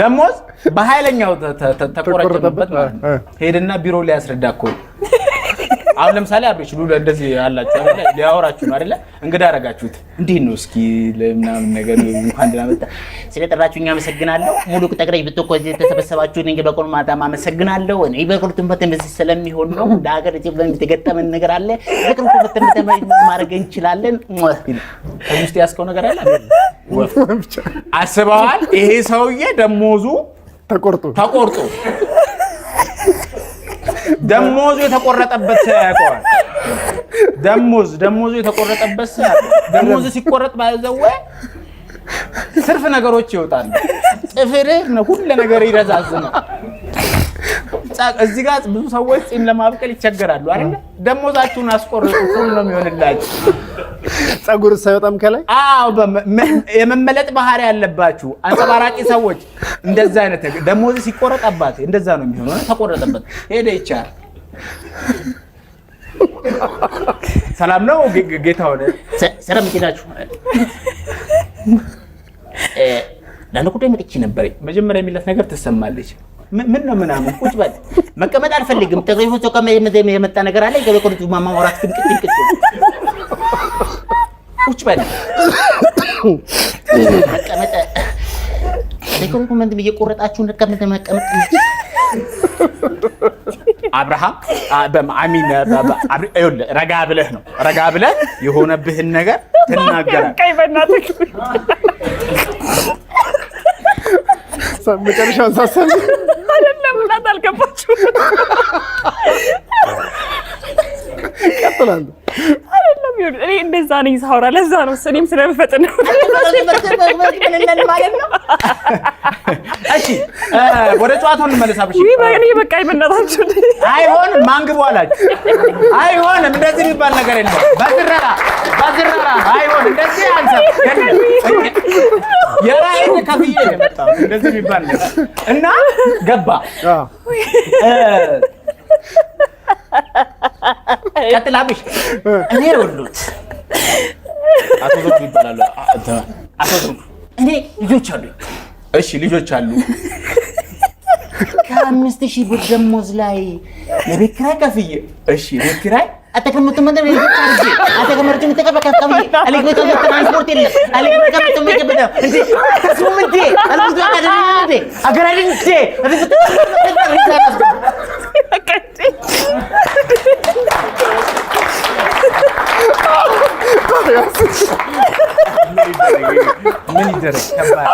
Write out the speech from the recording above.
ደሞዝ በኃይለኛው ተቆረጠበት ሄድና ቢሮ ላይ ያስረዳኮ አሁን ለምሳሌ አብሬሽ ሉላ እንደዚህ ያላችሁ አይደል ሊያወራችሁ ነው አይደል እንግዳ አረጋችሁት እንዴ ነው እስኪ ለምናምን ነገር እንኳን እንደመጣ ስለጠራችሁኝ አመሰግናለሁ ሙሉ ተቀረይ ብትቆይ ተሰበሰባችሁ ነኝ በቆል ማታ አመሰግናለሁ እኔ በቁርቱም በተመስ ስለሚሆን ነው እንደ ሀገር ኢትዮጵያ የተገጠመን ነገር አለ በቁርቱ በተመስ ማድረግ እንችላለን ከውስጥ ያስከው ነገር አለ አስበዋል ይሄ ሰውዬ ደሞዙ ተቆርጦ ደሞዙ የተቆረጠበት ያቆራል ደሞዙ የተቆረጠበት ደሞዙ ሲቆረጥ ባይዘው ስርፍ ነገሮች ይወጣሉ ጥፍር ነው ሁሉ ነገር ይረዛዝናል እዚህ ጋር ብዙ ሰዎች ጺም ለማብቀል ይቸገራሉ አይደል ደሞዛችሁን አስቆርጡ ሁሉ ነው የሚሆንላችሁ ጸጉር ሳይወጣም ከላይ የመመለጥ ባህሪ ያለባችሁ አንጸባራቂ ሰዎች እንደዛ አይነት ደሞዝ ሲቆረጣባት እንደዛ ነው የሚሆነው ተቆረጠበት ሄደ ይቻል ሰላም ነው ጌታ ሆነ ሰላም ይላችሁ ለነኩደ መጥቼ ነበር መጀመሪያ የሚላት ነገር ተሰማለች ምን ነው ምናምን ቁጭ በል መቀመጥ አልፈልግም ተገይፎ ተቀመ የመጣ ነገር አለ ገበቆርቱ ማማወራት ክንቅጥ ቁጭ በል መቀመጥ ለኮንኩመንት እየቆረጣችሁ ነቀመጥ መቀመጥ አብርሃም በአሚን ረጋ ብለህ የሆነብህን ነገር ትናገራለህ ቀይ በእናትህ መጨረሻውን ሳሰብ አይደለም እናት አልገባችሁ ቀጥላል አይደለም እኔ እንደዛ ነኝ ሳውራ ለዛ ነው እኔም ስለምፈጥን ነው ማለት ነው እሺ ወደ ጨዋታው እንመለሳብሽ እኔ በቃ ይመናታችሁ አይሆን ማንግቡ አላችሁ አይሆን እንደዚህ የሚባል ነገር የለም በዝረራ አይሆን እንደዚህ አንተ የራይን ከፍዬ የመጣው እንደዚህ የሚባል ነገር እና ገባ ቀጥላብሽ እኔ ወሉት አቶ ዘውዱ ይባላል አቶ ዘውዱ እኔ ልጆች አሉ ከ5000 ብር ደሞዝ ላይ የቤት ኪራይ ከፍዬ እሺ የቤት ኪራይ አተከመቱ መንደር አተከመርቱ ተከበከብከብ አለግበቱ ትራንስፖርት የለም አለግበቱ መከበደ እንዴ ተስሙምንቴ አልኩት አካደሚ አገራድንቴ ምን ይደረግ ከባድ